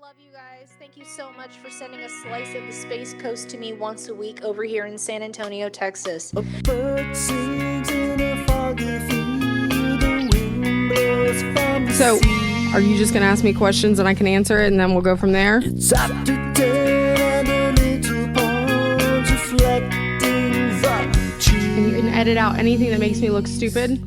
love you guys. Thank you so much for sending a slice of the Space Coast to me once a week over here in San Antonio, Texas. A bird sings in a foggy field, the wind blows from the So, sea. are you just going to ask me questions and I can answer it and then we'll go from there? It's after 10 and the little pond's reflecting the tree. And you can edit out anything that makes me look stupid.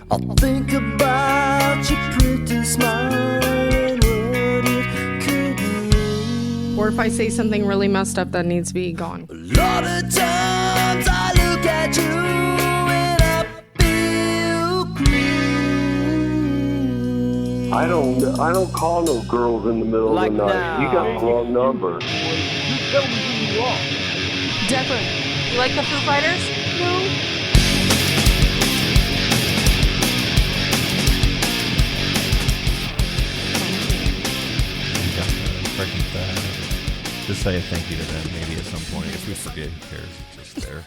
I'll think about your pretty smile and what it could mean. Or if I say something really messed up that needs to be gone. A lot of times I look at you and I feel green. I don't call no girls in the middle Like of the night. now. You got the wrong number. You tell me who you are. Definitely. You like the Foo Fighters? No. Freaking bad. Just say a thank you to them maybe at some point. If we forget, who cares? It's just there.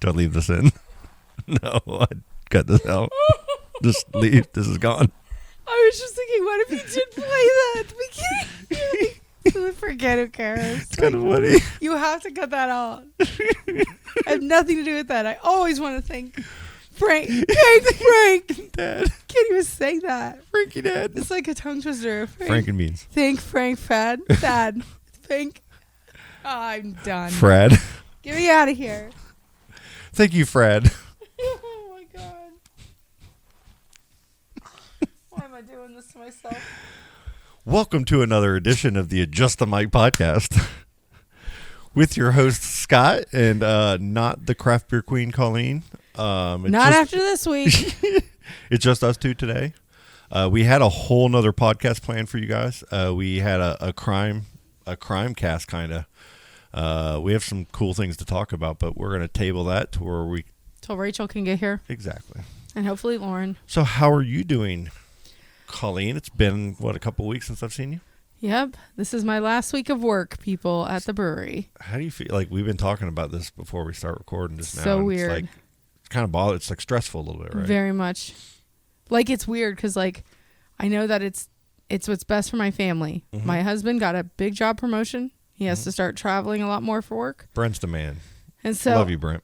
Do I leave this in? No, I'd cut this out. Just leave. This is gone. I was just thinking, what if you did play that at the beginning? Forget, who cares? It's kind of funny. You have to cut that out. I have nothing to do with that. I always want to thank Frank. Frank. Dad. Can't even say that. Frankie Dad. It's like a tongue twister. Franken beans. Thank Frank Fad. Dad. Frank. Oh, I'm done. Frad. Get me out of here. Thank you, Frad. Oh my god. Why am I doing this to myself? Welcome to another edition of the Adjust the Mic podcast with your host Scott and not the craft beer queen Colleen. Not after this week. It's just us two today. We had a whole nother podcast planned for you guys. We had a crime cast kind of. We have some cool things to talk about, but we're going to table that to where we Till Rachel can get here. exactly. And hopefully Lauren. So how are you doing, Colleen? It's been a couple weeks since I've seen you. Yep. This is my last week of work, people, at the brewery. How do you feel? Like, we've been talking about this before we start recording just now. So and weird. It's like, it's kind of it's like stressful a little bit, right? Very much. Like, it's weird because, like, I know that it's what's best for my family. Mhm. My husband got a big job promotion. He has to start traveling a lot more for work. Brent's the man. And so Love you, Brent.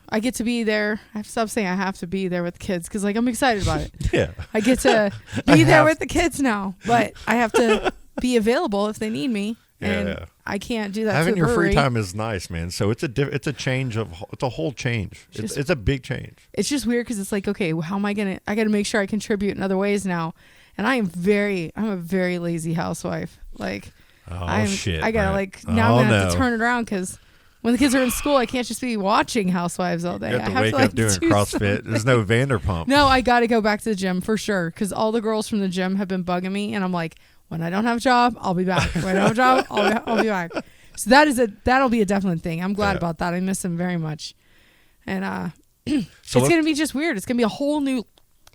I get to be there. I have to stop saying I have to be there with the kids because, like, I'm excited about it. Yeah. I get to be there with the kids now, but I have to be available if they need me. And Yeah. I can't do that. Having to your the brewery. free time is nice, man. So it's a change of it's a whole change. It's a big change. It's just weird because it's like, okay, well, how am I gonna? I got to make sure I contribute in other ways now. And I'm a very lazy housewife. Like, Shit! I gotta Brent. I'm gonna have no. to turn it around because when the kids are in school, I can't just be watching Housewives all day. You have I to have wake to, like, up doing do CrossFit. something. There's no Vanderpump. No, I got to go back to the gym for sure because all the girls from the gym have been bugging me, and I'm like, when I don't have a job, I'll be back. When I don't have a job, I'll be back. So that'll be a definite thing. I'm glad about that. I miss them very much, and it's gonna be just weird. It's gonna be a whole new,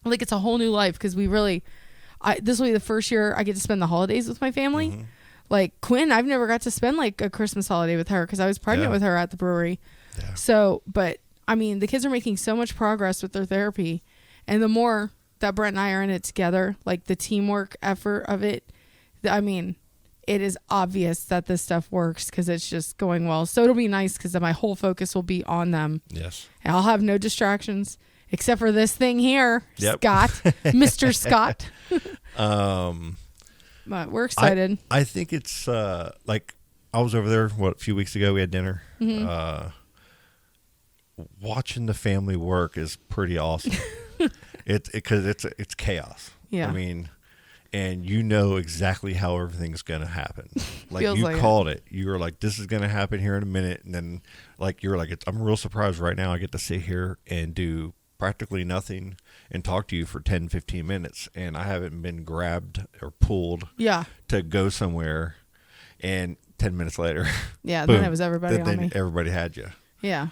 like, it's a whole new life because this will be the first year I get to spend the holidays with my family. Mm-hmm. Like Quinn, I've never got to spend like a Christmas holiday with her because I was pregnant with her at the brewery. Yeah. So, but I mean, the kids are making so much progress with their therapy, and the more that Brent and I are in it together, like the teamwork effort of it, I mean, it is obvious that this stuff works because it's just going well. So it'll be nice because my whole focus will be on them. Yes. And I'll have no distractions except for this thing here, Yep. Scott, Mr. Scott. But we're excited. I think it's like I was over there a few weeks ago. We had dinner. Mm-hmm. Watching the family work is pretty awesome. Because it's chaos. Yeah. I mean, and you know exactly how everything's gonna happen. Like, Feels you like called it. You were like, "This is gonna happen here in a minute," and then like you're like, "I'm real surprised right now. I get to sit here and do practically nothing and talk to you for 10, 15 minutes, and I haven't been grabbed or pulled to go somewhere." And 10 minutes later, Yeah. boom, Then it was everybody on me. Everybody had you. Yeah.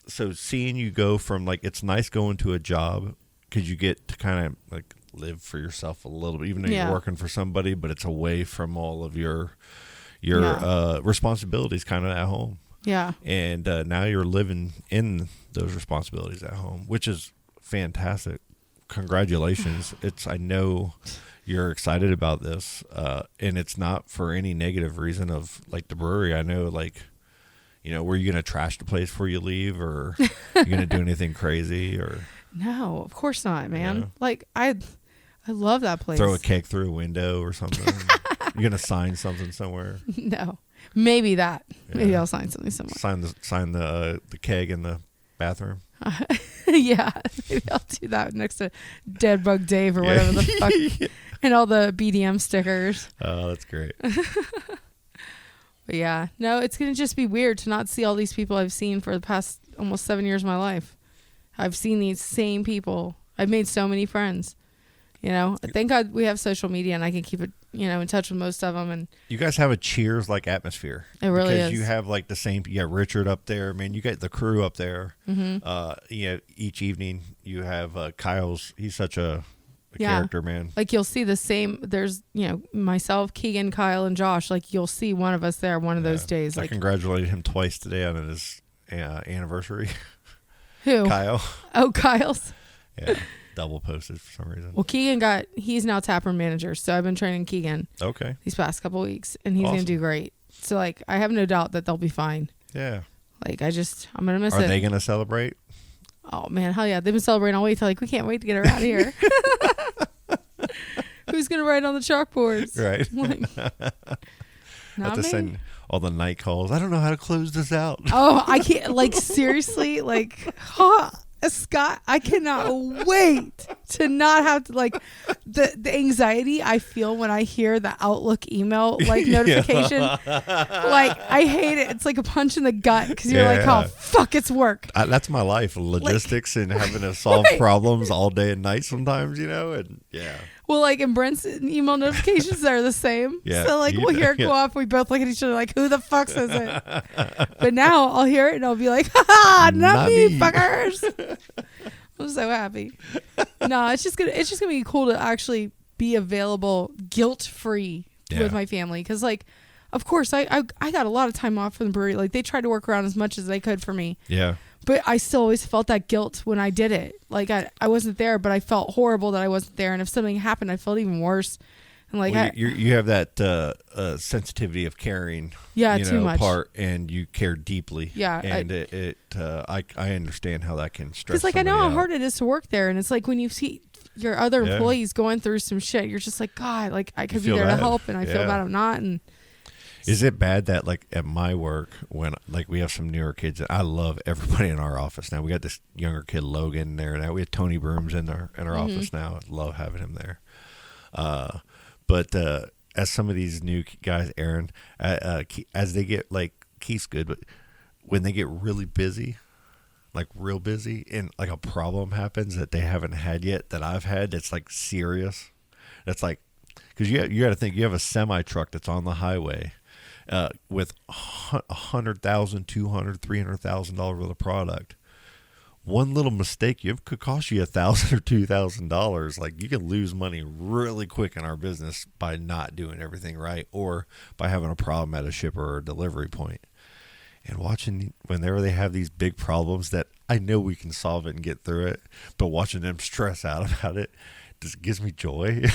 So seeing you go from, like, it's nice going to a job because you get to kind of like live for yourself a little bit, even though you're working for somebody, but it's away from all of your responsibilities kind of at home. Yeah. And now you're living in those responsibilities at home, which is fantastic. Congratulations. I know you're excited about this, and it's not for any negative reason of like the brewery. I know, like, were you going to trash the place before you leave, or you going to do anything crazy, or No, of course not, man. Like I love that place. throw a cake through a window or something? You're going to sign something somewhere? No. Maybe that. Yeah. Maybe I'll sign something somewhere. Sign the keg in the bathroom. Yeah. Maybe I'll do that next to Dead Bug Dave or whatever the fuck. And all the BDM stickers. Oh, that's great. But yeah. No, it's going to just be weird to not see all these people I've seen for the past almost 7 years of my life. I've seen these same people. I've made so many friends. Thank God we have social media and I can keep it, in touch with most of them. And you guys have a Cheers like atmosphere. It really because is. You have like the same. You got Richard up there. Man, you got the crew up there. Mm-hmm. Each evening you have Kyle's. He's such a character, man. Like you'll see the same. There's myself, Keegan, Kyle, and Josh. Like you'll see one of us there one of those days. I congratulated him twice today on his anniversary. Who? Kyle. Oh, Kyle's. Yeah. Double posted for some reason. Well, he's now taproom manager, so I've been training Keegan these past couple weeks, and he's Awesome. gonna do great. So like, I have no doubt that they'll be fine. Yeah. Like I'm gonna miss it. Are they gonna celebrate? Oh man, hell yeah! They've been celebrating all week. They're like, we can't wait to get her out of here. Who's gonna write on the chalkboards? Right. Like, Have to send all the night calls. I don't know how to close this out. Oh, I can't. Like seriously, like, Scott, I cannot wait to not have to like the anxiety I feel when I hear the Outlook email notification. Like I hate it. It's like a punch in the gut because you're like, oh fuck, it's work. That's my life, logistics and having to solve problems all day and night sometimes, and yeah. Well, like, and Brent's email notifications are the same. Yeah. So, like, we'll hear it go off. We both look at each other like, who the fuck says it? But now I'll hear it and I'll be like, ha, not me, fuckers. I'm so happy. No, it's just gonna be cool to actually be available guilt-free with my family. Because, like, of course, I got a lot of time off from the brewery. Like, they tried to work around as much as they could for me. Yeah. But I still always felt that guilt when I did it. Like I wasn't there, but I felt horrible that I wasn't there. And if something happened, I felt even worse. And like you have that sensitivity of caring, too much part, and you care deeply. Yeah, and I understand how that can stress. Because like I know how hard it is to work there, and it's like when you see your other employees going through some shit, you're just like, God, like I could be there to help, and I feel bad I'm not. And is it bad that like at my work when like we have some newer kids? I love everybody in our office now. We got this younger kid Logan there now. We have Tony Brooms in our office now. I love having him there. But as some of these new guys, Aaron, as they get like Keith's good, but when they get really busy, like real busy, and like a problem happens that they haven't had yet that I've had, that's like serious. That's like because you got to think you have a semi truck that's on the highway. With $100,000, $200,000, $300,000 worth of product, one little mistake could cost you $1,000 or $2,000. Like you can lose money really quick in our business by not doing everything right, or by having a problem at a shipper or delivery point. And watching whenever they have these big problems that I know we can solve it and get through it, but watching them stress out about it just gives me joy.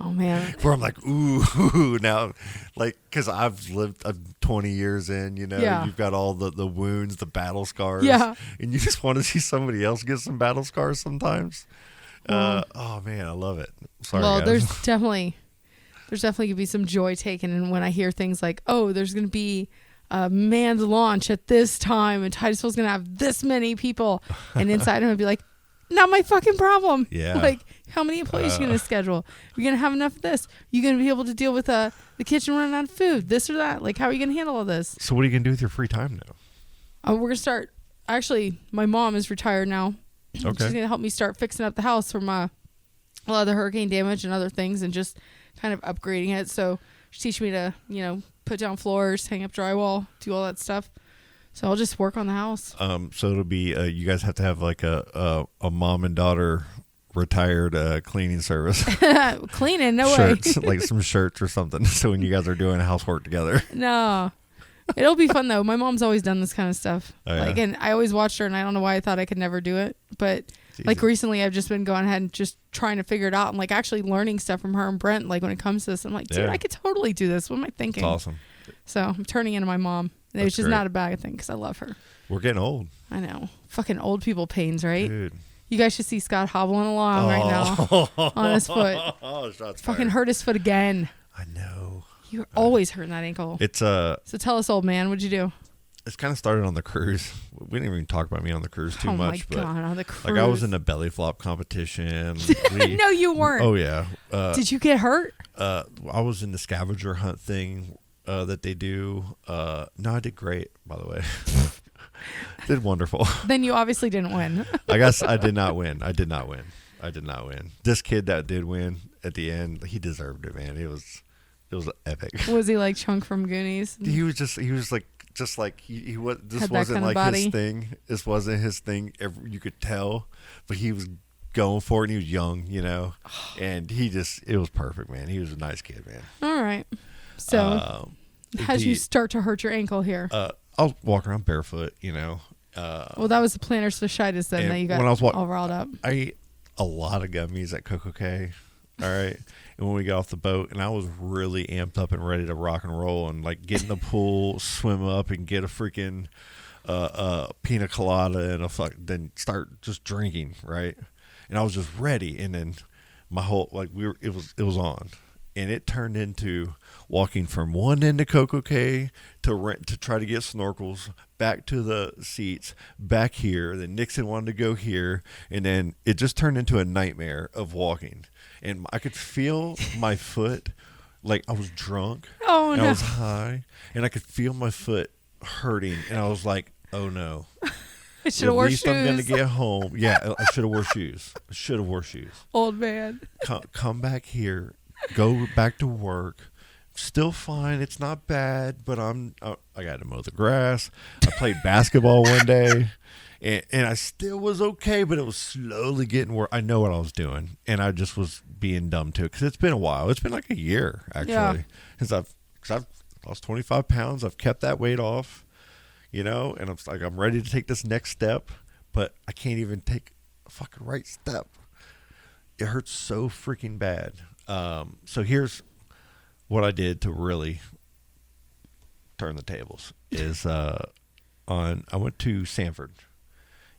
Oh man, where I'm like, ooh, now, like, because I've lived 20 years in, you've got all the wounds, the battle scars, and you just want to see somebody else get some battle scars sometimes. Oh man, I love it. Sorry, well, guys. there's definitely gonna be some joy taken in when I hear things like, oh, there's gonna be a manned launch at this time, and Titusville's gonna have this many people, and inside him would be like, not my fucking problem. Yeah. Like, how many employees are you going to schedule? You're going to have enough of this. You're going to be able to deal with the kitchen running out of food, this or that. Like, how are you going to handle all this? So what are you going to do with your free time now? We're going to start. Actually, my mom is retired now. Okay. She's going to help me start fixing up the house from a lot of the hurricane damage and other things, and just kind of upgrading it. So she's teaching me to, put down floors, hang up drywall, do all that stuff. So I'll just work on the house. So it'll be you guys have to have like a mom and daughter retired cleaning service. Cleaning, no shirts, way. like some shirts or something. So when you guys are doing housework together. No, It'll be fun though. My mom's always done this kind of stuff. Oh, yeah? Like, and I always watched her, and I don't know why I thought I could never do it, but like easy. recently, I've just been going ahead and just trying to figure it out, and like actually learning stuff from her and Brent. Like when it comes to this, I'm like, dude, Yeah. I could totally do this. What am I thinking? It's awesome. So I'm turning into my mom, That's which is great. not a bad thing because I love her. We're getting old, I know, fucking old people pains, right? dude. You guys should see Scott hobbling along right now on his foot. Oh, shots Fucking fired. hurt his foot again. I know. You're always hurting that ankle. It's So tell us, old man, what'd you do? it's kind of started on the cruise. We didn't even talk about me on the cruise too Oh my much, God, but on the cruise. like I was in a belly flop competition. No, you weren't. Oh yeah. Did you get hurt? I was in the scavenger hunt thing that they do. No, I did great, by the way. Did wonderful. Then you obviously didn't win. I guess I did not win. I did not win. This kid that did win at the end, he deserved it, man. It was epic. Was he like Chunk from Goonies? He was like he was. This Had that wasn't kind of like body. his thing. This wasn't his thing. You could tell, but he was going for it. And he was young, and it was perfect, man. He was a nice kid, man. All right. So, how'd you start to hurt your ankle here? I'll walk around barefoot, Well, that was the plantar fasciitis then and that you got when I was all riled up. I ate a lot of gummies at Coco K. All right. And when we got off the boat, and I was really amped up and ready to rock and roll and like get in the pool, swim up, and get a freaking pina colada and then start just drinking, right? And I was just ready, and then my whole it was on, and it turned into walking from one end of Coco K to try to get snorkels, back to the seats, back here. Then Nixon wanted to go here, and then it just turned into a nightmare of walking. And I could feel my foot, like I was drunk, Oh, and no. I was high, and I could feel my foot hurting, and I was like, "Oh no!" I should At have wore least I'm gonna shoes. get home. Yeah, I should have wore shoes. Old man. Come back here, go back to work. Still fine. It's not bad, but I got to mow the grass. I played basketball one day, and I still was okay, but it was slowly getting worse. I know what I was doing, and I just was being dumb to it because it's been a while. It's been like a year actually Yeah. since I've lost 25 pounds. I've kept that weight off, and I'm like I'm ready to take this next step, but I can't even take a fucking right step. It hurts so freaking bad. So here's what I did to really turn the tables is I went to Sanford,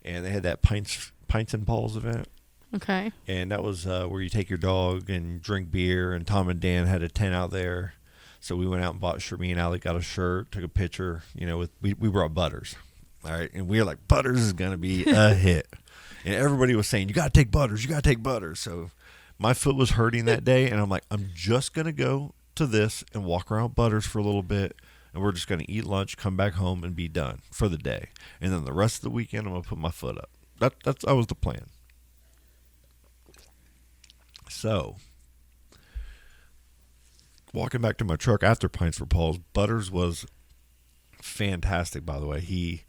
and they had that Pints and Paws event, Okay. and that was where you take your dog and drink beer, and Tom and Dan had a tent out there, so we went out and bought me and Allee got a shirt, took a picture, we brought Butters, all right, and we were like, Butters is gonna be a hit, and everybody was saying, you gotta take Butters, so my foot was hurting that day, and I'm like, I'm just gonna go to this and walk around Butters for a little bit, and we're just going to eat lunch, come back home, and be done for the day. And then the rest of the weekend, I'm going to put my foot up. That was the plan. So, walking back to my truck after Pints for Paws, Butters was fantastic, by the way. He,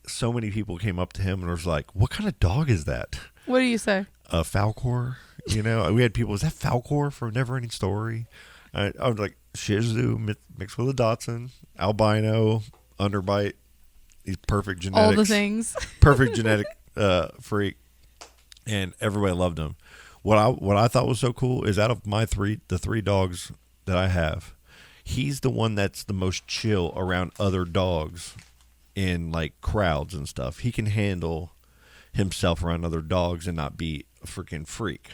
so many people came up to him and was like, what kind of dog is that? What do you say? Falcor. We had people, is that Falcor from Never Ending Story? I was like, Shih Tzu mixed with a Dachshund, albino, underbite. He's perfect genetics. All the things. Perfect genetic freak, and everybody loved him. What I thought was so cool is out of the three dogs that I have, he's the one that's the most chill around other dogs in like crowds and stuff. He can handle himself around other dogs and not be a freaking freak,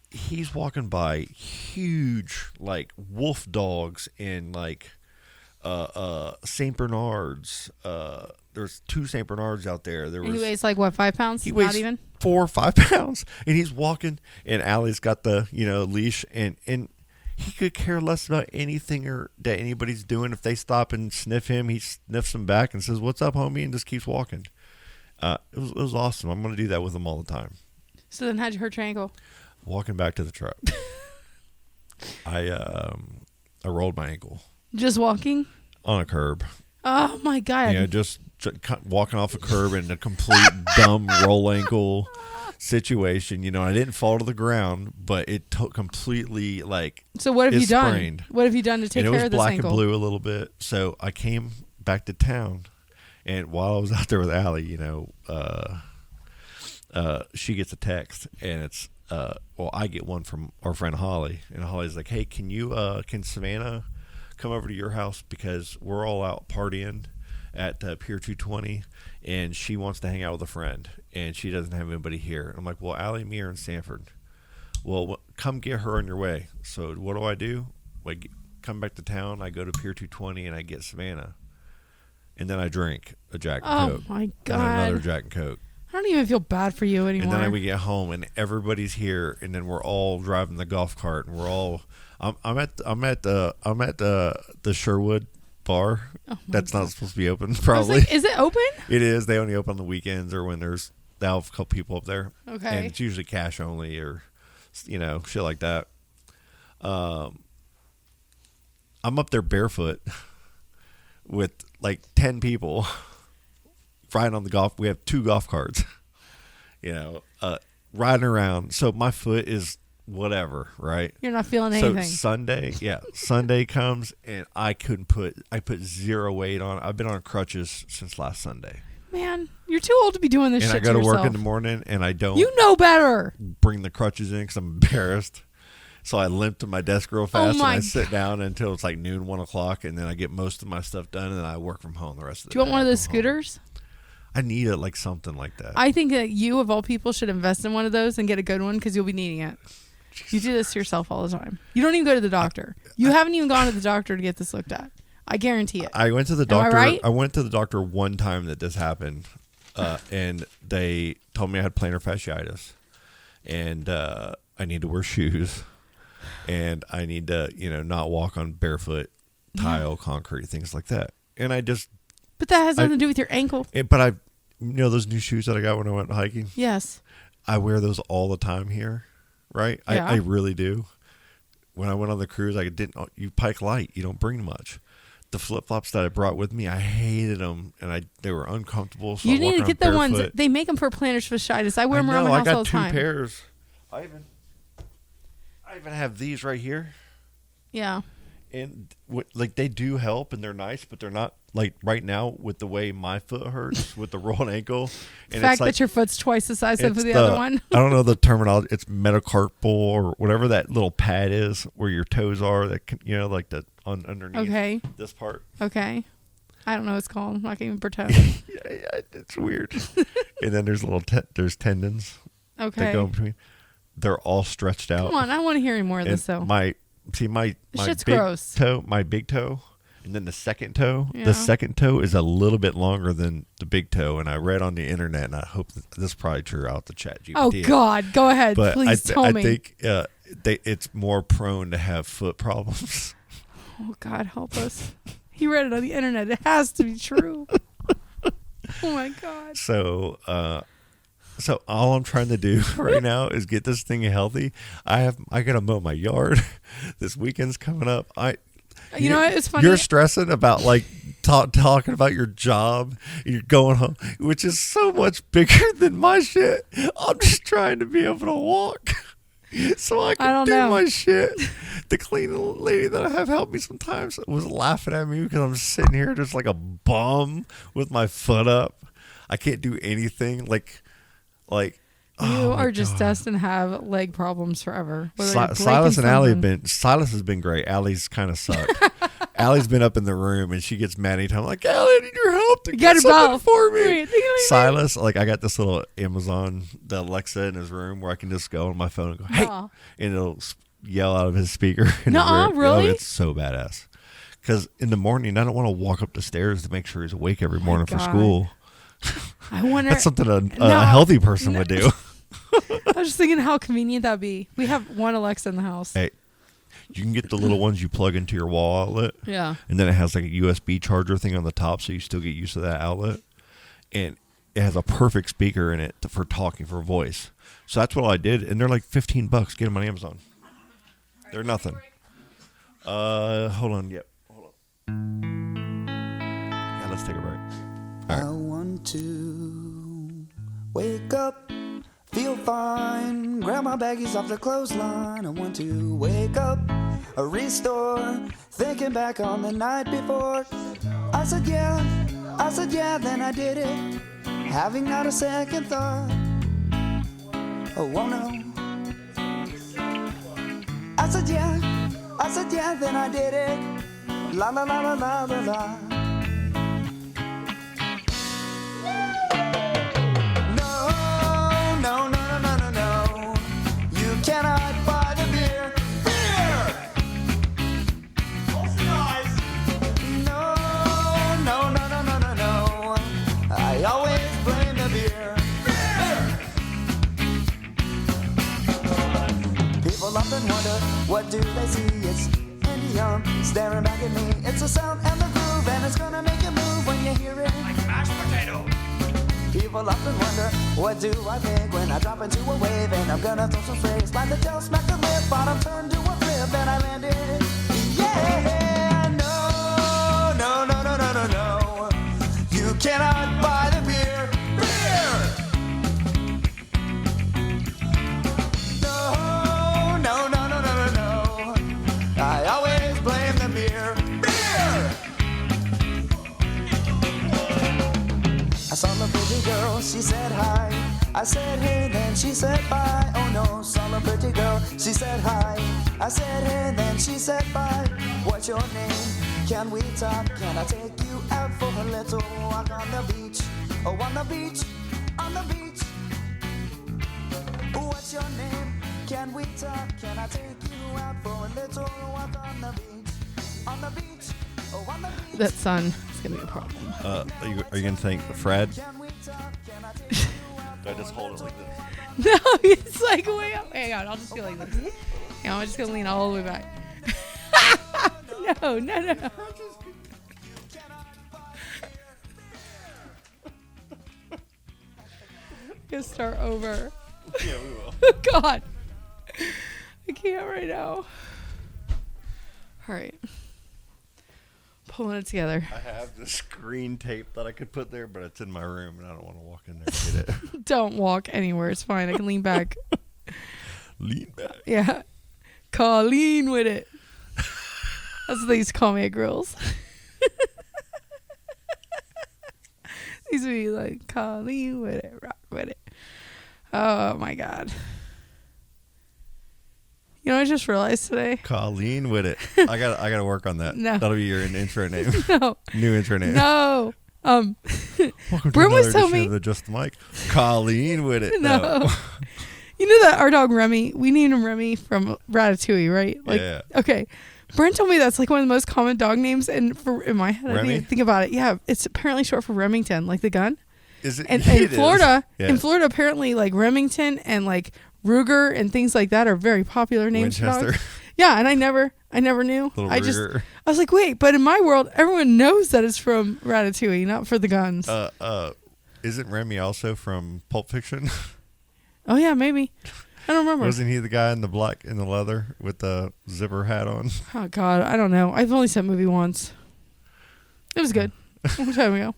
He's walking by huge like wolf dogs and like Saint Bernards. There's 2 Saint Bernards out there. And he weighs like what, 5 pounds? He Not weighs even? 4 or 5 pounds, and he's walking. And Allie's got the leash, and he could care less about anything that anybody's doing. If they stop and sniff him, he sniffs them back and says, "What's up, homie?" and just keeps walking. It was awesome. I'm going to do that with him all the time. So then how'd you hurt your ankle? Walking back to the truck, I rolled my ankle Just walking? on a curb. Oh my God. Just walking off a curb in a complete dumb roll ankle. situation. You know, I didn't fall to the ground, but it took completely like. So what have it you done? sprained. What have you done to take And care it was of this black ankle? and blue a little bit. So I came back to town, and while I was out there with Allie, you know, she gets a text, and it's well, I get one from our friend Holly, and Holly's like, "Hey, can Savannah come over to your house because we're all out partying at Pier 220, and she wants to hang out with a friend, and she doesn't have anybody here." And I'm like, "Well, Allie and me are in Sanford. Well, come get her on your way." So what do? Like, come back to town. I go to Pier 220 and I get Savannah, and then I drink a Jack and Coke. Oh my And God. another Jack and Coke. I don't even feel bad for you anymore. And then we get home and everybody's here, and then we're all driving the golf cart, and we're all. I'm at the Sherwood bar. Oh That's God. not supposed to be open. I was Probably like, is it open? it is. They only open on the weekends or when they have a couple people up there. Okay. And it's usually cash only or, you know, shit like that. I'm up there barefoot with like 10 people riding on the golf. We have 2 golf carts, you know, riding around. So my foot is whatever, right? You're not feeling So anything. Sunday comes and I put 0 weight on. I've been on crutches since last Sunday. Man, you're too old to be doing this And shit I go to yourself. work in the morning and I don't You know better. bring the crutches in because I'm embarrassed. So I limp to my desk real fast and my I sit down until it's like noon, 1 o'clock, and then I get most of my stuff done and then I work from home the rest of the Do you want day. one of I those come home. scooters? I need it, like something like that. I think that you, of all people, should invest in one of those and get a good one because you'll be needing it. You do this to yourself all the time. You don't even go to the doctor. You haven't even gone to the doctor to get this looked at. I guarantee it. I went to the Am I doctor. right? I went to the doctor one time that this happened, and they told me I had plantar fasciitis, and I need to wear shoes, and I need to, you know, not walk on barefoot tile, concrete, things like that. And I just, But that has nothing to do with your ankle. but I, you know, those new shoes that I got when I went hiking. Yes. I wear those all the time here, right? Yeah. I really do. When I went on the cruise, I didn't. You pike light. You don't bring much. The flip flops that I brought with me, I hated them, and they were uncomfortable. So You I need walk to around get the ones. barefoot. They make them for plantar fasciitis. I wear them I around know. my I house got all the 2 time. pairs. I even have these right here, Yeah. and like they do help, and they're nice, but they're not like right now with the way my foot hurts with the rolled ankle. The And fact it's like, that your foot's twice the size of it's the other one. I don't know the terminology. It's metacarpal or whatever that little pad is where your toes are. That can, you know, like the underneath Okay. this part. Okay. I don't know what it's called. I'm not going to even pretend. Yeah, it's weird. And then there's there's tendons that Okay. go in between. They're all stretched out. Come on. I want to hear any more of And this, though. my shit's big gross. toe, my big toe, and then the second toe. Yeah. The second toe is a little bit longer than the big toe, and I read on the internet, and I hope this is probably true. I'll have to chat GPT. Oh, God. Go ahead. But Please tell I me. think it's more prone to have foot problems. Oh, God, help us. He read it on the internet. It has to be true. Oh, my God. So all I'm trying to do right now is get this thing healthy. I gotta mow my yard. This weekend's coming up. You know what? It's funny. You're stressing about like talking about your job. You're going home, which is so much bigger than my shit. I'm just trying to be able to walk so I can don't do know. my shit. The cleaning lady that I have helped me sometimes was laughing at me because I'm sitting here just like a bum with my foot up. I can't do anything. Like. You Oh my are just God. destined to have leg problems forever. Whether you're Silas breaking and Allie have something. been. Silas has been great. Allie's kind of sucked. Allie's been up in the room and she gets mad anytime. Like, Allie, I need your help to You get got something about for me. Wait, Silas, like, I got this little Amazon, the Alexa in his room where I can just go on my phone and go, hey, Nuh-uh. and it'll yell out of his speaker. In Nuh-uh, the room. really? Oh, it's so badass. Because in the morning, I don't want to walk up the stairs to make sure he's awake every morning for God. school. I wonder. That's something a No, healthy person would do. I was just thinking how convenient that'd be. We have one Alexa in the house. Hey, you can get the little ones you plug into your wall outlet. Yeah. And then it has like a USB charger thing on the top, so you still get used to that outlet. And it has a perfect speaker in it for talking, for voice. So that's what I did. And they're like $15. Get them on Amazon. They're nothing. Hold on. Yep. Hold on. Yeah, let's take a break. I want to wake up, feel fine. Grab my baggies off the clothesline. I want to wake up, restore. Thinking back on the night before. I said yeah, then I did it. Having not a second thought. Oh no. I said yeah, then I did it. La la la la la la la. No. You cannot buy the beer. Beer! No. I always blame the beer. People often wonder, what do they see? It's Indium staring back at me. It's the sound and the groove, and it's gonna make you move when you hear it. Like a mashed potato. People often wonder, what do I think when I drop into a wave and I'm gonna throw some phrase. Slide the tail, smack the lip, bottom turn to a flip, and I landed. Yeah, no. You cannot buy the beer. Beer! No. I always blame the beer. Beer! I saw the pretty girl, she said hi. I said hey, then she said bye. Oh no, saw the pretty girl, she said hi. I said hey, then she said bye. What's your name? Can we talk? Can I take you out for a little walk on the beach? Oh, on the beach. What's your name? Can we talk? Can I take you out for a little walk on the beach? On the beach. Oh, on the beach. That sun is gonna be a problem. Are you gonna thank Fred? Do I just hold it like this? No, it's like way up. Hang on, I'll just go like this. Hang on, I'm just gonna lean all the way back. No. Gonna start over. Yeah, we will. God, I can't right now. All right, pulling it together. I have the screen tape that I could put there, but it's in my room, and I don't want to walk in there and get it. Don't walk anywhere. It's fine. I can lean back. Lean back. Yeah, Colleen with it. That's what they used to call me at grills. These would be like, Colleen with it, rock with it. Oh my God. You know what I just realized today? Colleen with it. I gotta work on that. No. That'll be your intro name. No. New intro name. No. Welcome to Brent was another telling edition me. of the Just the Mic. Colleen with it. No. You know that our dog Remy, we named him Remy from Ratatouille, right? Like, Yeah. Okay. Brent told me that's like one of the most common dog names, and in my head, I didn't Remy? even think about it. Yeah, it's apparently short for Remington, like the gun. Is it? And It in is. Florida, Yeah. apparently like Remington and like Ruger and things like that are very popular names for Winchester. dogs. Yeah, and I never knew. Little I Ruger. was like, wait, but in my world, everyone knows that it's from Ratatouille, not for the guns. Isn't Remy also from Pulp Fiction? Oh yeah, maybe. I don't remember. Wasn't he the guy in the black in the leather with the zipper hat on? Oh God, I don't know. I've only seen that movie once. It was good. A long time ago.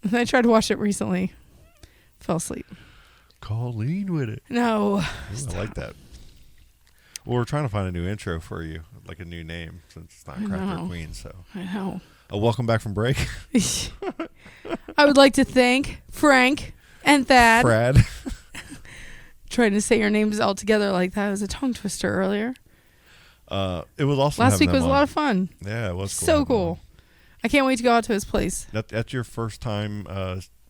And I tried to watch it recently. Fell asleep. Colleen with it. No. Ooh, I like that. Well, we're trying to find a new intro for you, like a new name, since it's not I Cracker know. Queen. So, I know. welcome back from break, I would like to thank Frank and Thad. Brad. Trying to say your names all together like that was a tongue twister earlier. It was awesome. Last having week was them a lot on. of fun. Yeah, it was cool. So having cool. them I can't wait to go out to his place. on. That's your first time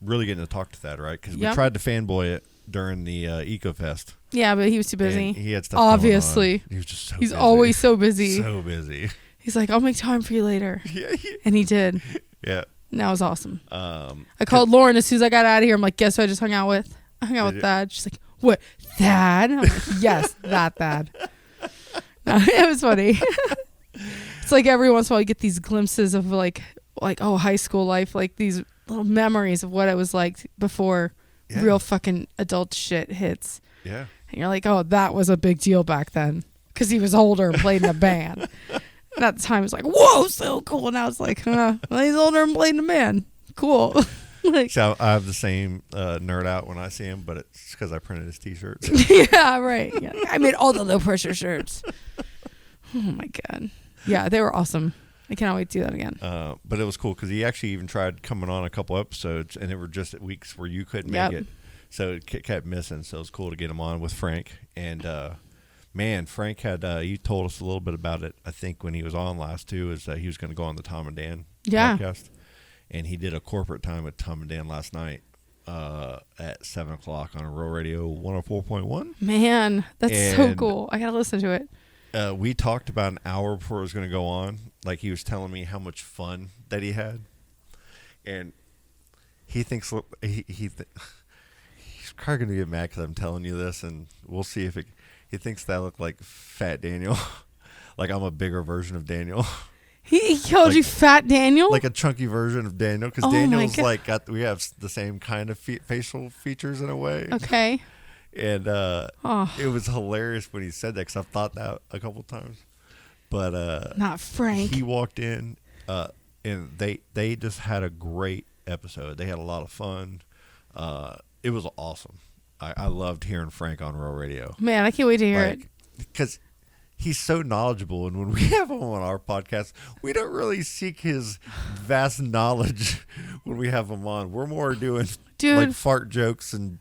really getting to talk to Thad, right? Because Yep. we tried to fanboy it during the EcoFest. Yeah, but he was too busy. And he had stuff going on. Obviously. He was just so He's busy. always so busy. So busy. He's like, I'll make time for you later. Yeah. And he did. Yeah. And that was awesome. I I called Lauren as soon as I got out of here. I'm like, guess who I just hung out with? I hung out Did with you? Thad. She's like, what? Thad? I'm like, yes, that Thad. No, it was funny. It's like every once in a while you get these glimpses of like high school life, like these little memories of what it was like before Yeah. real fucking adult shit hits. Yeah. And you're like, oh, that was a big deal back then because he was older and played in a band. And at the time, it was like, whoa, so cool. And now it's like, well, he's older and played in a band. Cool. Like, So I have the same nerd out when I see him, but it's because I printed his T-shirts. yeah, right. Yeah. I made all the low pressure shirts. Oh my god. Yeah, they were awesome. I cannot wait to do that again. But it was cool because he actually even tried coming on a couple episodes, and it were just weeks where you couldn't make it. So it kept missing. So it was cool to get him on with Frank. And man, Frank had he told us a little bit about it. I think when he was on last too, is that he was going to go on the Tom and Dan podcast, and he did a corporate time with Tom and Dan last night at 7:00 on Rural Radio 104.1. Man, that's so cool. I gotta listen to it. We talked about an hour before it was going to go on. Like, he was telling me how much fun that he had, and he thinks he's probably going to get mad because I'm telling you this, and we'll see if he thinks that I look like Fat Daniel, like I'm a bigger version of Daniel. He called you Fat Daniel, like a chunky version of Daniel, because Daniel's like we have the same kind of facial features in a way. Okay. And it was hilarious when he said that, because I've thought that a couple times. But not Frank. He walked in, and they just had a great episode. They had a lot of fun. It was awesome. I loved hearing Frank on Rural Radio. Man, I can't wait to hear it. Because he's so knowledgeable, and when we have him on our podcast, we don't really seek his vast knowledge when we have him on. We're more doing like fart jokes and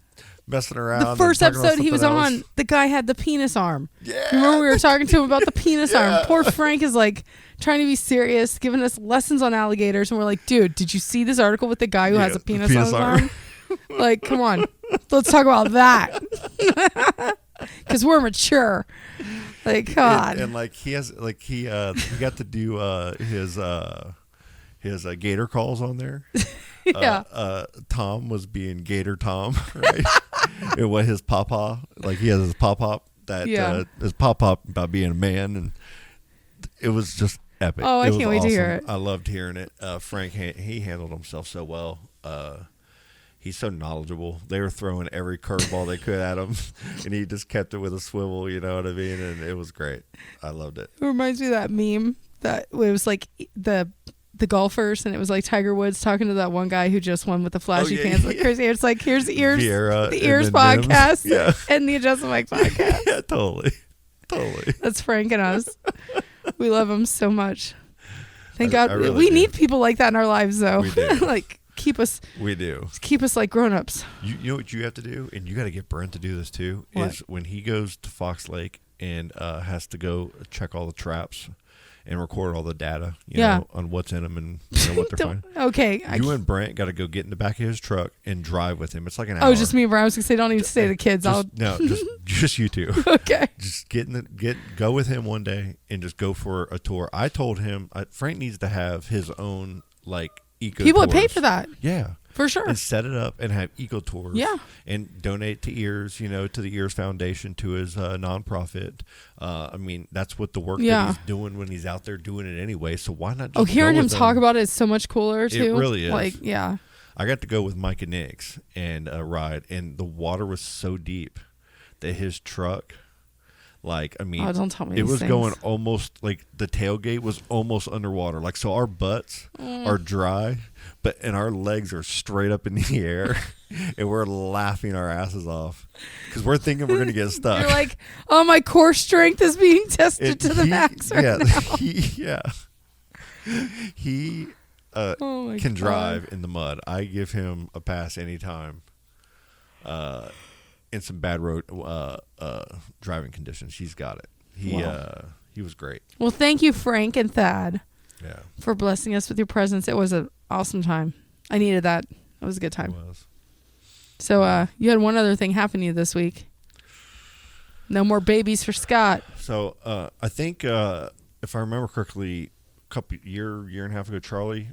messing around. The first episode he was on, the guy had the penis arm. Yeah. Remember we were talking to him about the penis arm? Poor Frank is like trying to be serious, giving us lessons on alligators, and we're like, dude, did you see this article with the guy who has a penis on his arm? Like, come on, let's talk about that. Because we're mature. Like, God. And like he has, like he got to do his gator calls on there. Yeah. Tom was being Gator Tom, right? And what his papa, like he has his pop that his pop about being a man, and it was just epic. Oh, I can't wait to hear it. I loved hearing it. Frank, he handled himself so well. He's so knowledgeable. They were throwing every curveball they could at him, and he just kept it with a swivel. You know what I mean? And it was great. I loved it. It reminds me of that meme that it was like the golfers, and it was like Tiger Woods talking to that one guy who just won with the flashy pants like crazy. It's like, here's the ears, the ears podcast, and the Adjust the Mic podcast. Yeah, totally. That's Frank and us. We love him so much. Thank God we need people like that in our lives, though. We do. Like, keep us like grown-ups. You know what you have to do, and you got to get Brent to do this too. What? Is when he goes to Fox Lake and has to go check all the traps and record all the data, you know, on what's in them and what they're finding. Okay. You and Brent got to go get in the back of his truck and drive with him. It's like an hour. Oh, just me and Brian. I was going to say, don't even say the kids. Just you two. Okay. Just go with him one day and just go for a tour. I told him Frank needs to have his own like eco people tours. Would pay for that. Yeah. For sure. And set it up and have eco tours. Yeah. And donate to Ears, to the Ears Foundation, to his nonprofit. I mean, that's what the work that he's doing when he's out there doing it anyway. So why not just hearing him talk about it is so much cooler, too. It really is. Like, yeah. I got to go with Mike and Nix and ride, and the water was so deep that his truck, like, I mean, don't tell me it was things. going almost, like, the tailgate was almost underwater. Like, so our butts are dry, and our legs are straight up in the air, and we're laughing our asses off because we're thinking we're going to get stuck. You're like, oh, my core strength is being tested to the max right now. He can drive in the mud. I give him a pass anytime. In some bad road driving conditions, he's got it. He was great. Well, thank you, Frank and Thad, for blessing us with your presence. It was an awesome time. I needed that. It was a good time. It was. So you had one other thing happen to you this week. No more babies for Scott. So I think if I remember correctly, a couple year and a half ago, Charlie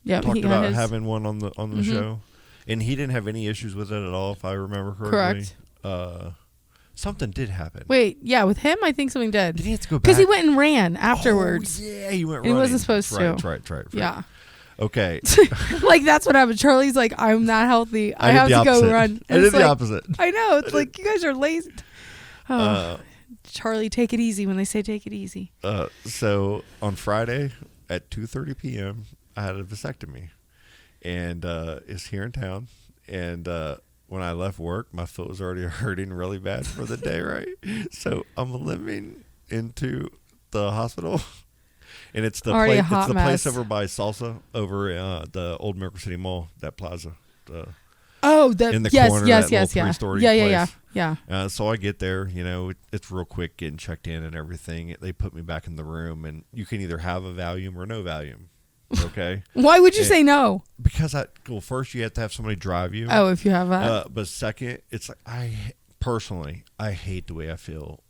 talked about having one on the show. And he didn't have any issues with it at all, if I remember correctly. Correct. Something did happen. Wait, yeah, with him, I think something did. Did he have to go back? Because he went and ran afterwards. Oh, yeah, he went running. He wasn't supposed to. Right. Yeah. Okay. Like, that's what happened. Charlie's like, I'm not healthy. I have to go run. I did the opposite. I know. It's like, you guys are lazy. Charlie, take it easy when they say take it easy. So on Friday at 2:30 p.m., I had a vasectomy. and is here in town. And when I left work, my foot was already hurting really bad for the day, right? So I'm limping into the hospital. And it's the Already a place. hot It's the mess. place over by Salsa, over the old Miracle City Mall, that plaza. Oh, the In the yes, corner, yes, that yes, little yeah, three-story yeah. So I get there, it's real quick getting checked in and everything. They put me back in the room, and you can either have a Valium or no Valium. Okay. Why would you And- say no? Because first you have to have somebody drive you. Oh, if you have that. But second, it's like I hate the way I feel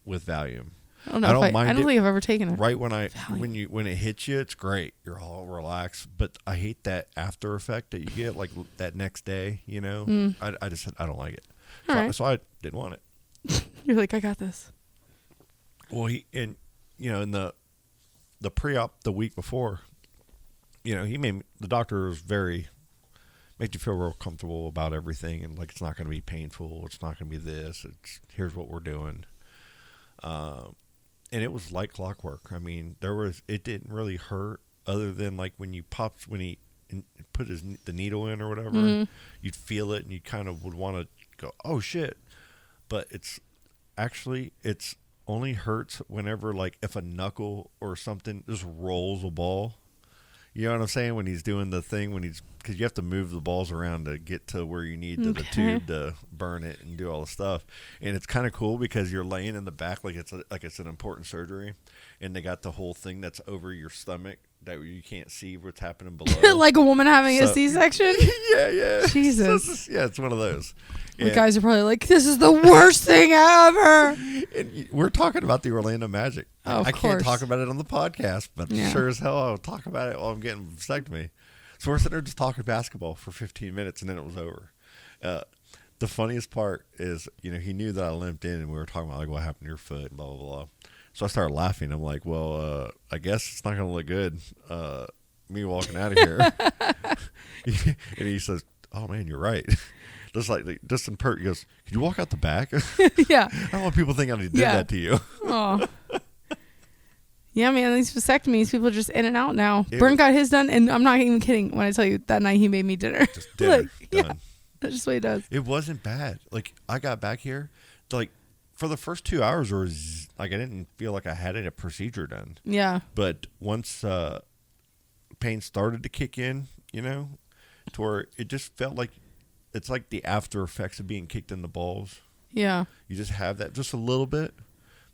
with Valium. I don't know. I don't I mind don't it. think I've ever taken it. Right when it hits you, it's great. You're all relaxed, but I hate that after effect that you get like that next day. I just said I don't like it, All right. so I didn't want it. You're like, I got this. Well, in the pre-op the week before, the doctor was made you feel real comfortable about everything, and like it's not going to be painful. It's not going to be this. Here's what we're doing. And it was like clockwork. I mean, it didn't really hurt other than like when he put the needle in or whatever, you'd feel it and you kind of would want to go, oh shit. But it's only hurts whenever like if a knuckle or something just rolls a ball. You know what I'm saying? When he's doing the thing, because you have to move the balls around to get to where you need the tube to burn it and do all the stuff. And it's kind of cool because you're laying in the back like it's an important surgery, and they got the whole thing that's over your stomach that you can't see what's happening below. Like a woman having a C-section? Yeah. Jesus. It's one of those. The guys are probably like, this is the worst thing ever. And we're talking about the Orlando Magic. Oh, of I can't course. talk about it on the podcast, but sure as hell I'll talk about it while I'm getting vasectomy. So we're sitting there just talking basketball for 15 minutes, and then it was over. The funniest part is, he knew that I limped in, and we were talking about like what happened to your foot, and blah blah blah. So I started laughing. I'm like, well, I guess it's not going to look good. Me walking out of here. And he says, "Oh man, you're right." Just in he goes, "Can you walk out the back?" Yeah. I don't want people thinking I did that to you. Oh. Yeah, man, these vasectomies, people are just in and out now. Brent got his done, and I'm not even kidding when I tell you that night he made me dinner. Just dinner, Yeah, done. that's just what he does. It wasn't bad. Like I got back here, like for the first 2 hours, I didn't feel like I had a procedure done. Yeah. But once pain started to kick in, to where it just felt like it's like the after effects of being kicked in the balls. Yeah. You just have that just a little bit.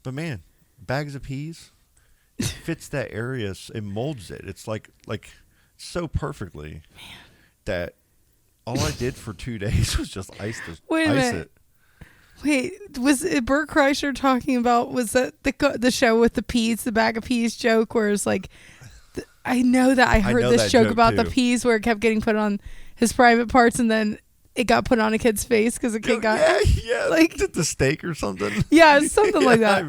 But man, bags of peas, it fits that area. It molds it. It's like so perfectly that all I did for 2 days was just ice minute. it. Wait, was it Bert Kreischer talking about, was that the show with the peas, the bag of peas joke, where it's like, I know that I heard know this that joke joke about the too. peas where it kept getting put on his private parts and then it got put on a kid's face because the kid got, Yeah, like- like the steak or something. yeah, something like that.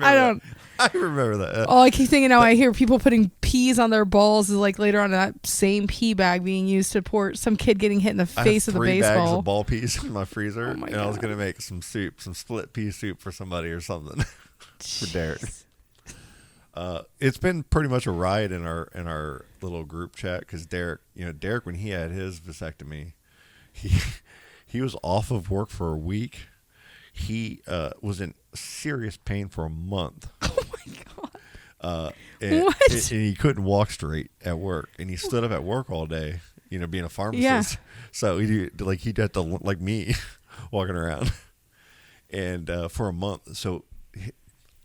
I remember that. All I keep thinking now, I hear people putting peas on their balls is like later on that same pea bag being used to pour some kid getting hit in the face I with have a 3 bags baseball. of ball peas in my freezer, Oh my and I was God. gonna make some soup, some split pea soup for somebody or something for Derek. It's been pretty much a riot in our little group chat because Derek, when he had his vasectomy, he was off of work for a week. He was in serious pain for a month. Oh my God. And, What? and he couldn't walk straight at work, and he stood up at work all day, being a pharmacist. Yeah. So he'd have to like me walking around, and for a month. So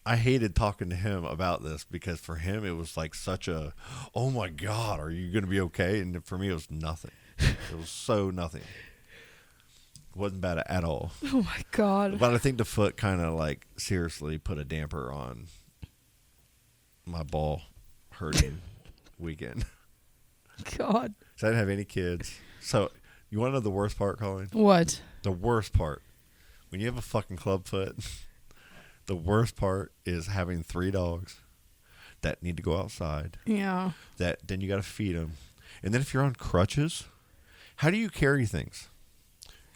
I hated talking to him about this because for him it was like such a, oh my God, are you going to be okay? And for me it was nothing. It was so nothing. It wasn't bad at all. Oh my God. But I think the foot kind of like seriously put a damper on my ball hurting weekend. God. So I didn't have any kids. So you want to know the worst part, Colleen? What? The worst part. When you have a fucking club foot, the worst part is having 3 dogs that need to go outside. Yeah. That then you got to feed them. And then if you're on crutches, how do you carry things?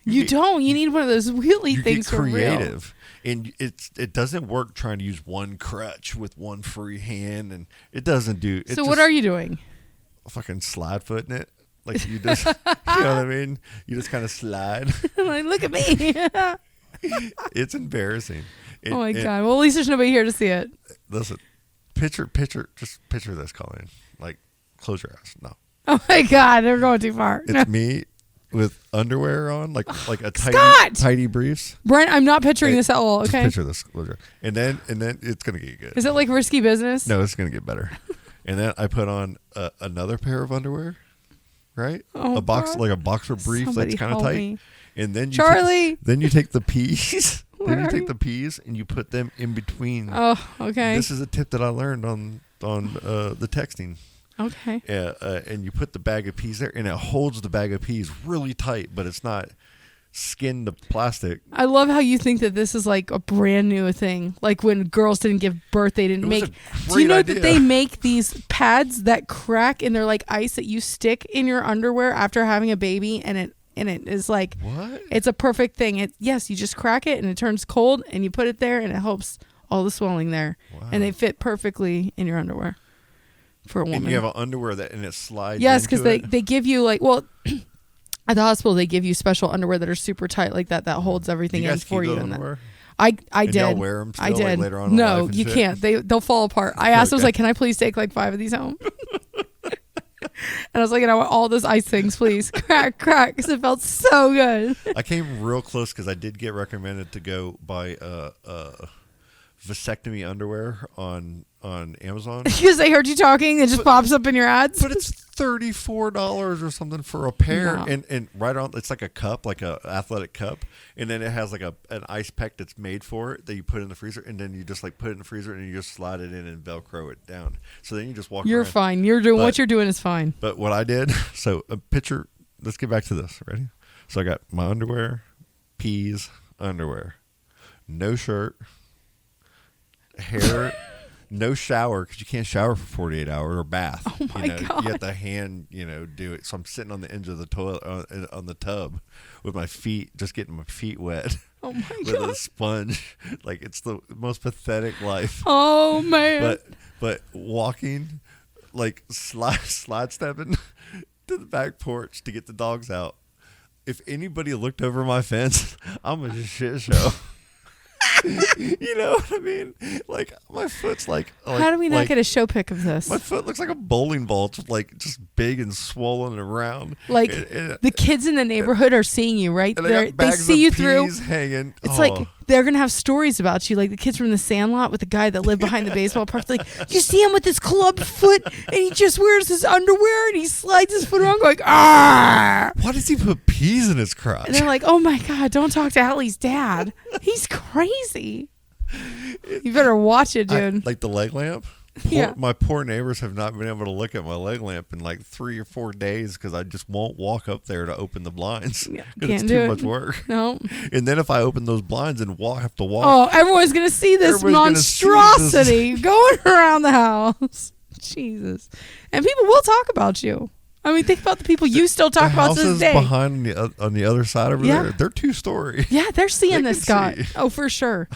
You don't. You need one of those wheelie You things get for real. creative, and it doesn't work trying to use one crutch with one free hand, and it doesn't do. So what are you doing? Fucking slide footing it? Like you just, you know what I mean? You just kind of slide. Like, look at me. It's embarrassing. Oh my God. Well, at least there's nobody here to see it. Listen, just picture this, Colleen. Like, close your eyes. No. Oh my God. They're going too far. It's me with underwear on, like a tidy briefs. Brent, I'm not picturing this at all. Just Okay. picture this. And then it's gonna get good. Is it like risky business? No, it's gonna get better. And then I put on another pair of underwear, right? Oh, a box, God. like a boxer brief Somebody that's kind of help tight. me. And then Charlie. then you take the peas. Where Then you are take you? the peas and you put them in between. Oh, okay. This is a tip that I learned on the texting. Okay. And you put the bag of peas there, and it holds the bag of peas really tight, but it's not skinned to plastic. I love how you think that this is like a brand new thing. Like when girls didn't give birth, they didn't It was make. a Do you great know idea. that they make these pads that crack and they're like ice that you stick in your underwear after having a baby, and it is like What? it's a perfect thing. Yes, you just crack it and it turns cold, and you put it there, and it helps all the swelling there, Wow. and they fit perfectly in your underwear for a woman. And you have an underwear and it slides. Yes, because into they give you like, well, at the hospital they give you special underwear that are super tight like that holds everything you in guys for keep you. those And underwear? I And did. y'all wear 'em I still, like, did. later on in No, life and you shit? can't. They'll fall apart. I asked. I was Okay. like, "Can I please take like 5 of these home?" And I was like, "And I want all those ice things, please." Crack, because it felt so good. I came real close because I did get recommended to go buy vasectomy underwear on Amazon. Because they heard you talking, it just pops up in your ads. But it's $34 or something for a pair, No. and right on, it's like a cup, like a athletic cup, and then it has like an ice pack that's made for it that you put in the freezer, and then you just like put it in the freezer and you just slide it in and Velcro it down. So then you just walk. You're around. fine. You're doing But- what you're doing is fine. But what I did, so a picture. Let's get back to this. Ready? So I got my underwear, peas, underwear, no shirt, hair. No shower because you can't shower for 48 hours or bath. Oh my God. You have to hand, do it. So I'm sitting on the edge of the toilet on the tub with my feet, just getting my feet wet Oh my with God. a sponge. Like it's the most pathetic life. Oh man. But walking, like slide stepping to the back porch to get the dogs out. If anybody looked over my fence, I'm a shit show. You know what I mean? Like my foot's like How do we not like, get a show pic of this? My foot looks like a bowling ball, just like just big and swollen and round. Like and the kids in the neighborhood are seeing you, right? I They got bags see of you through. peas hanging. It's Oh. like they're gonna have stories about you, like the kids from the Sandlot with the guy that lived behind the baseball park. Like, you see him with his club foot, and he just wears his underwear, and he slides his foot around, going ah. Why does he put peas in his crotch? And they're like, "Oh my God, don't talk to Allie's dad. He's crazy. You better watch it, dude." Like the leg lamp. Yeah. My poor neighbors have not been able to look at my leg lamp in like 3 or 4 days because I just won't walk up there to open the blinds. Yeah, Because can't it's do too it. much work. No. And then if I open those blinds and have to walk, Oh, everyone's gonna see this Everybody's gonna see monstrosity going around the house. Jesus. And people will talk about you. I mean, think about the people you still talk the about to this houses day. behind on the other side over Yeah. there, they're 2-story. Yeah, they're seeing They this, can Scott. see. Oh, for sure.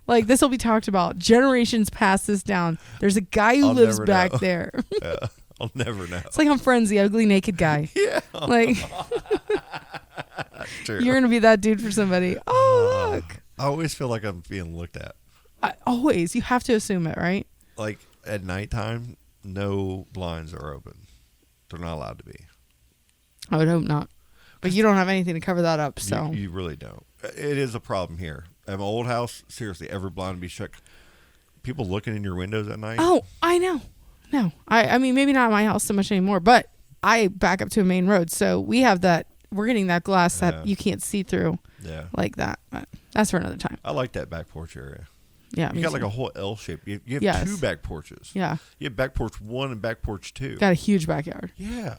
Like, this will be talked about. Generations pass this down. There's a guy who I'll lives never back know. there. Yeah, I'll never know. It's like on Friends, the ugly naked guy. Yeah, Like, true. you're going to be that dude for somebody. Oh, look. I always feel like I'm being looked at. Always. You have to assume it, right? Like at nighttime, no blinds are open. They're not allowed to be. I would hope not. But you don't have anything to cover that up, so. You really don't. It is a problem here. At my old house, seriously, every blind would be shut. People looking in your windows at night. Oh, I know. No. I mean, maybe not at my house so much anymore, but I back up to a main road. So we have that. We're getting that glass Yeah. that you can't see through Yeah. like that. But that's for another time. I like that back porch area. Yeah. You me got too. like a whole L shape. You have Yes. 2 back porches. Yeah. You have back porch 1 and back porch 2. Got a huge backyard. Yeah.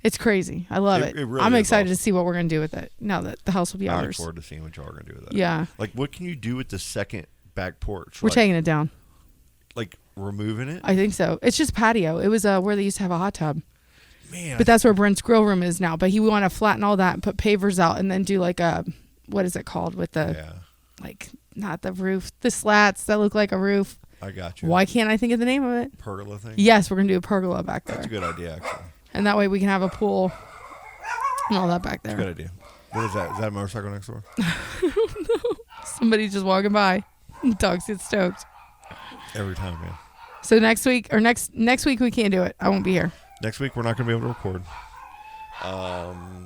It's crazy. I love it. It really I'm is excited awesome. to see what we're going to do with it now that the house will be I look ours. forward to seeing what y'all are going to do with that. Yeah. Like, what can you do with the second back porch? We're like, taking it down. Like, removing it? I think so. It's just patio. It was where they used to have a hot tub. Man. But that's where Brent's grill room is now. But he want to flatten all that and put pavers out and then do like a, what is it called with the, Yeah. like, not the roof, the slats that look like a roof. I got you. Why can't I think of the name of it? Pergola thing? Yes, we're going to do a pergola back there. That's a good idea, actually. And that way we can have a pool and all that back Good there. idea. What is that? Is that a motorcycle next door? Somebody just walking by. Dogs get stoked. Every time, man. So next week we can't do it. I won't be here. Next week we're not going to be able to record.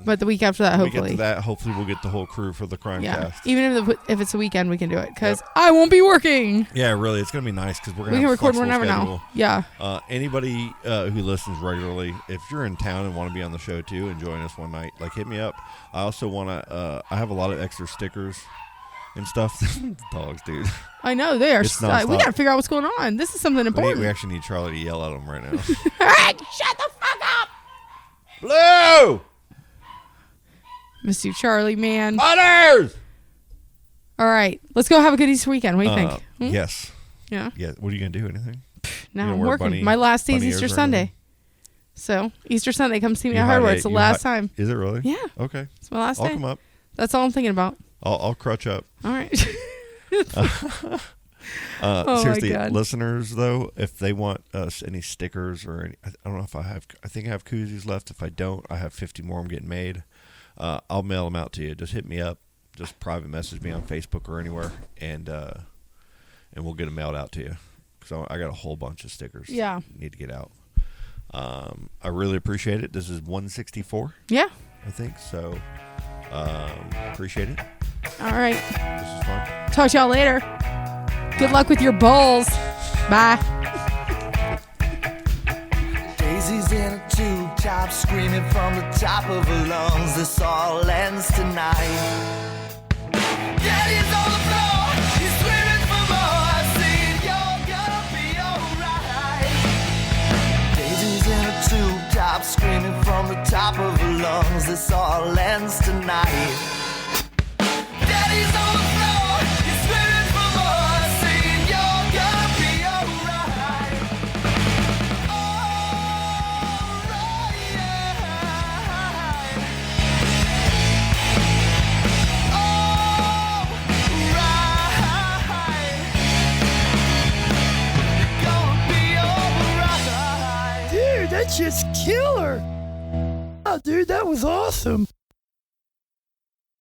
But the week after that, When we get hopefully. to that, hopefully we'll get the whole crew for the crime Yeah. cast. Even if it's a weekend, we can do it because I won't be working. Yeah, really, it's going to be nice because we're We going can to record whenever now. Yeah. Anybody who listens regularly, if you're in town and want to be on the show too and join us one night, like hit me up. I also want to. I have a lot of extra stickers and stuff. Dogs, dude. I know they are. It's We nonstop. got to figure out what's going on. This is something important. We actually need Charlie to yell at them right now. Hey, shut the fuck up! Blue! Miss you, Charlie, man. Butters! All right, let's go have a good Easter weekend. What do you think? Yes. Yeah. Yeah. What are you going to do? Anything? Now You I'm gonna wear working. bunny- My last day is bunny Easter ears or Sunday. anything? So Easter Sunday, come see me You at hide Hardware. it- It's the you last hi- time. Is it really? Yeah. Okay. It's my last I'll day. come up. That's all I'm thinking about. I'll crutch up. All right. Oh my Seriously, God. listeners, though, if they want any stickers or any, I don't know if I have. I think I have koozies left. If I don't, I have 50 more. I'm getting made. I'll mail them out to you. Just hit me up. Just private message me on Facebook or anywhere, and we'll get them mailed out to you. So I got a whole bunch of stickers. Yeah. Need to get out. I really appreciate it. This is 164, Yeah. I think. So appreciate it. All right. This is fun. Talk to y'all later. Good luck with your bowls. Bye. Daisy's in a tube top, screaming from the top of her lungs. This all ends tonight. Daddy's on the floor, he's screaming for more. Saying you're gonna be alright. Daisy's in a tube top, screaming from the top of her lungs. This all ends tonight. Daddy's on the floor, he's screaming for more. Saying you're gonna be alright. Dude, that's just killer. Oh, dude, that was awesome.